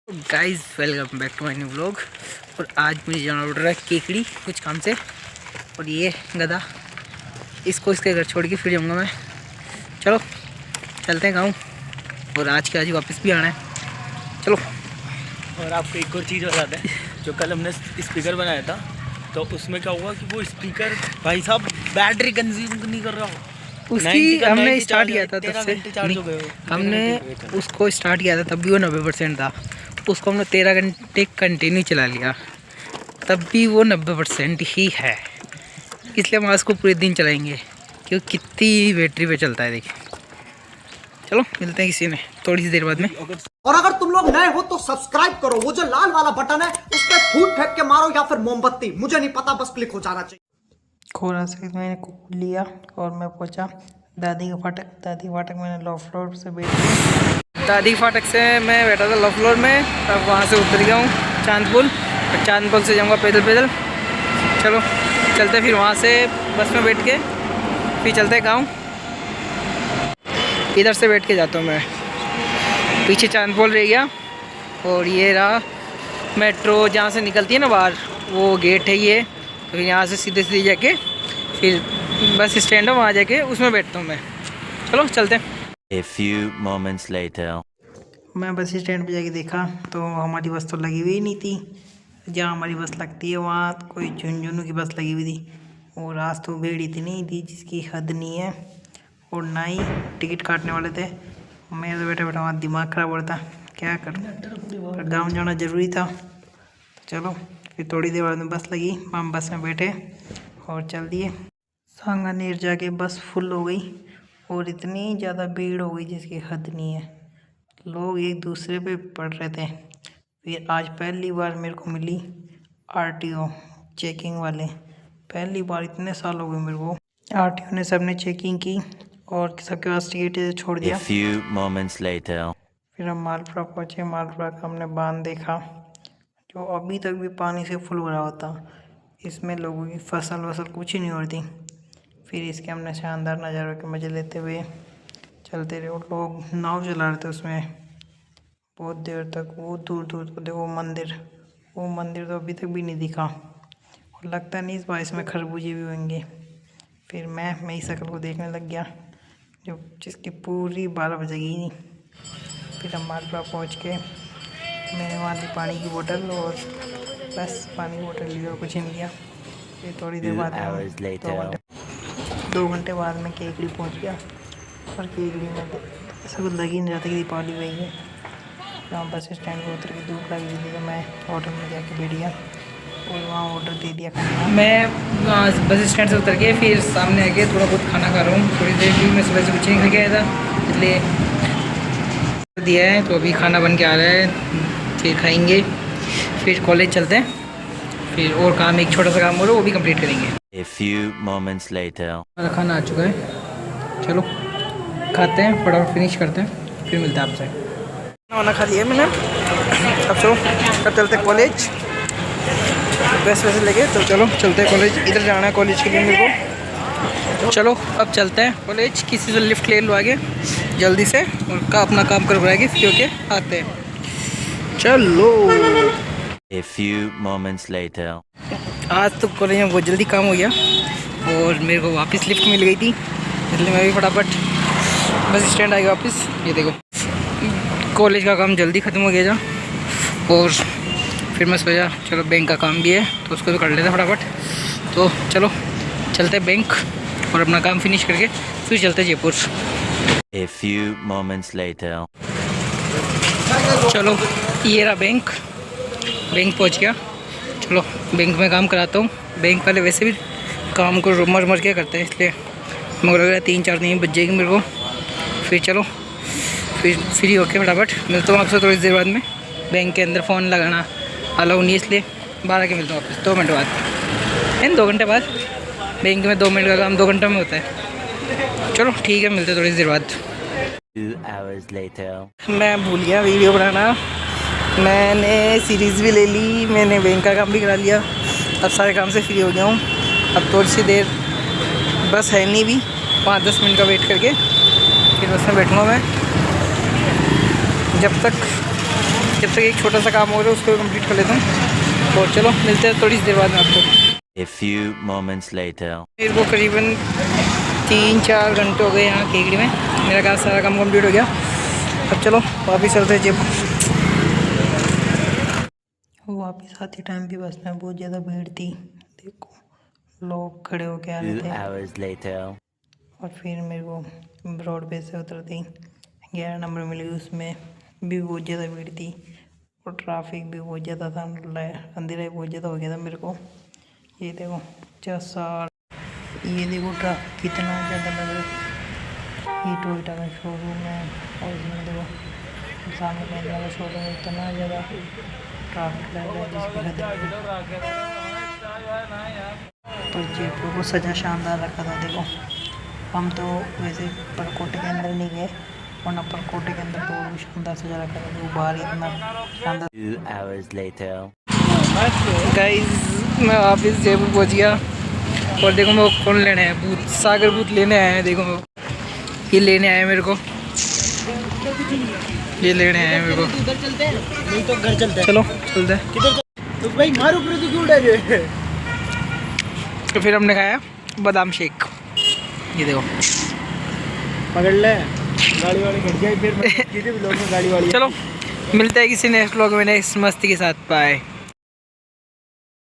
Guys welcome back to my new vlog. और आज मुझे जाना पड़ रहा है केकड़ी कुछ काम से। और ये गधा, इसको इसके घर छोड़ के फिर जाऊँगा मैं। चलो चलते हैं गाँव, और आज के आज वापस भी आना है। चलो। और आपको एक और चीज़ बता दें, जो कल हमने स्पीकर बनाया था तो उसमें क्या हुआ कि वो स्पीकर भाई साहब बैटरी कंज्यूम नहीं कर रहा हो। उसकी हमने स्टार्ट किया था तब से, हमने उसको स्टार्ट किया था तब भी वो 90% था। उसको हमने 13 घंटे कंटिन्यू चला लिया, तब भी वो 90% ही है। इसलिए हम आज को पूरे दिन चलाएंगे क्योंकि कितनी बैटरी पे चलता है। देखिए चलो मिलते हैं किसी ने थोड़ी सी देर बाद में। और अगर तुम लोग नए हो तो सब्सक्राइब करो, वो जो लाल वाला बटन है उस पर फूट फेंक के मारो या फिर मोमबत्ती, मुझे नहीं पता, बस क्लिक हो जाना चाहिए। खोरा से मैंने कुकुर लिया और मैं पहुंचा दादी का फाटक। दादी का फाटक मैंने लॉ फ्लोर से बैठ गया। दादी के फाटक से मैं बैठा था लॉ फ्लोर में, अब वहाँ से उतर गया हूँ चांदपुल। और चांदपुल से जाऊँगा पैदल पैदल। चलो चलते, फिर वहाँ से बस में बैठ के फिर चलते गाँव। इधर से बैठ के जाता हूँ मैं, पीछे चांदपुल रह गया। और ये रहा मेट्रो जहाँ से निकलती है ना बाहर, वो गेट है ये। तो यहाँ से सीधे सीधे जाके फिर बस स्टैंड है, वहाँ जाके उसमें बैठता हूँ मैं। चलो चलते हैं। A few moments later. मैं बस स्टैंड पे जाके देखा तो हमारी बस तो लगी हुई नहीं थी। जहाँ हमारी बस लगती है वहाँ कोई झुंझुनू की बस लगी हुई थी। और आज तो भीड़ इतनी थी जिसकी हद नहीं है, और ना ही टिकट काटने वाले थे। मेरा तो बैठा बैठा वहाँ दिमाग ख़राब हो रहा था, क्या करूँ, पर गाँव जाना ज़रूरी था। चलो फिर थोड़ी देर बाद में बस लगी, हम बस में बैठे और चल दिए। सांगानेर जाके बस फुल हो गई और इतनी ज़्यादा भीड़ हो गई जिसकी हद नहीं है। लोग एक दूसरे पे पड़ रहे थे। फिर आज पहली बार मेरे को मिली आरटीओ चेकिंग वाले। पहली बार, इतने साल हो गए मेरे को। आरटीओ ने सबने चेकिंग की और सबके पास टिकट छोड़ दिया। A few moments later. फिर हम मालपुरा पहुँचे। मालपुरा का हमने बांध देखा जो अभी तक भी पानी से फुल भरा होता। इसमें लोगों की फसल वसल कुछ ही नहीं होती। फिर इसके हमने शानदार नज़ारों के मज़े लेते हुए चलते रहे। और लोग नाव चला रहे थे उसमें बहुत देर तक। वो दूर दूर तक देखो वो मंदिर तो अभी तक भी नहीं दिखा। और लगता नहीं इस बार इसमें खरबूजे भी होंगे। फिर मैं मेरी शक्ल को देखने लग गया जो जिसकी पूरी 12 बजेगी नहीं। फिर हम मालपुरा पहुँच के मैंने वहाँ ली पानी की बोतल, और बस पानी की बोतल ली और कुछ नहीं लिया। फिर थोड़ी देर बाद 2 घंटे बाद मैं केकड़ी पहुँच गया। और केकड़ी में ऐसा कुछ लग ही नहीं रहा था कि दीपावली गई है। वहाँ बस स्टैंड पर उतर के धूप लगी थी तो मैं होटल में जाके बैठ गया और वहाँ ऑर्डर दे दिया खाना। मैं बस स्टैंड से उतर के फिर सामने आके थोड़ा बहुत खाना खा रहा हूँ थोड़ी देर, क्योंकि मैं सुबह से कुछ नहीं खा के आया था, इसलिए दिया है। तो अभी खाना बन के आ रहा है, फिर खाएंगे, फिर कॉलेज चलते हैं। फिर और काम, एक छोटा सा काम हो रहा है, वो भी कंप्लीट करेंगे। A few moments later. हमारा खाना आ चुका है, चलो खाते हैं, फटाफट फिनिश करते हैं, फिर मिलते हैं आपसे। खाना खा लिया मैंने, अब चलो अब चलते हैं कॉलेज। बस वैसे लेके तो चलो चलते हैं कॉलेज। इधर जाना है कॉलेज के लिए मेरे को। चलो अब चलते हैं कॉलेज। किसी से लिफ्ट ले लो आगे जल्दी से, और अपना काम करवाएंगे, फ्री होके आते हैं। चलो। A few moments later. आज तो कॉलेज में बहुत जल्दी काम हो गया और मेरे को वापस लिफ्ट मिल गई थी, इसलिए मैं भी फटाफट बस स्टैंड आ गया वापस। ये देखो कॉलेज का काम जल्दी ख़त्म हो गया जा, और फिर मैं सोचा चलो बैंक का काम भी है तो उसको तो कर लेते फटाफट। तो चलो चलते हैं बैंक और अपना काम फिनिश करके फिर चलते Jaipur. A few moments later. चलो ये रहा बैंक पहुंच गया। चलो बैंक में काम कराता हूँ। बैंक वाले वैसे भी काम को मर के करते हैं, इसलिए मुझे लग रहा है 3-4 दिन बच जाएगी मेरे को। फिर चलो फिर फ्री होके फटाफट मिलता हूँ आपसे थोड़ी देर बाद में। बैंक के अंदर फ़ोन लगाना अलाउ नहीं, इसलिए 12 के मिलता हूँ वापस 2 मिनट बाद। 2 घंटे बाद बैंक में 2 मिनट का काम 2 घंटे में होता है। चलो ठीक है, मिलते हैं थोड़ी देर बाद। 2 hours later. मैं भूल गया वीडियो बनाना। मैंने सीरीज़ भी ले ली, मैंने बैंक का काम भी करा लिया, अब सारे काम से फ्री हो गया हूँ। अब थोड़ी सी देर बस है नहीं भी, 5-10 मिनट का वेट करके फिर बस में बैठूँगा मैं। जब तक जब तक एक छोटा सा काम हो रहा है उसको कंप्लीट कर लेता हूँ। और चलो मिलते हैं थोड़ी सी देर बाद में आपको। A few moments later. मेरे को करीबन 3-4 घंटे हो गए यहाँ केकड़ी में। मेरा काम सारा काम कंप्लीट हो गया। अब चलो वापस चलते हैं जयपुर। वापस आते टाइम भी बस में बहुत ज़्यादा भीड़ थी। देखो लोग खड़े होके आ रहे 2 थे। hours later. और फिर मेरे को रोड पे से उतरती 11 नंबर मिली, उसमें भी बहुत ज़्यादा भीड़ थी और ट्रैफिक भी बहुत ज़्यादा था। अंधेरा बहुत ज़्यादा हो गया था मेरे को। ये देखो 50, ये देखो ट्रैफिक कितना ज़्यादा लग रहा है। ये टोयोटा का शोरूम है और इसमें देखो सामने महिंद्रा का शोरूम है। इतना ज़्यादा ट्रैफिक लग रहा है जिसकी पर जयपुर को सजा शानदार रखा था। देखो हम तो वैसे परकोटे के अंदर नहीं गए, वरना परकोटे के अंदर तो शानदार सजा रखा था। जो बाहर इतना शानदार। 2 hours later. गाइस मैं वापस जयपुर पहुंच गया और देखो मैं कौन लेने आया, भूत सागर भूत लेने आया है। देखो ये लेने आया मेरे को, ये लेने आया मेरे को। उधर चलते हैं, नहीं तो घर चलते हैं। चलो चलते हैं। किधर तो भाई मारो पर तो क्यों डरे? तो फिर हमने खाया बादाम शेक। ये देखो पकड़ ले गाड़ी वाली घट जाए फिर किसी भी लोग में गाड़ी वाली। चलो मिलते हैं किसी नेक्स्ट व्लॉग में नेक्स्ट मस्ती के साथ। बाय।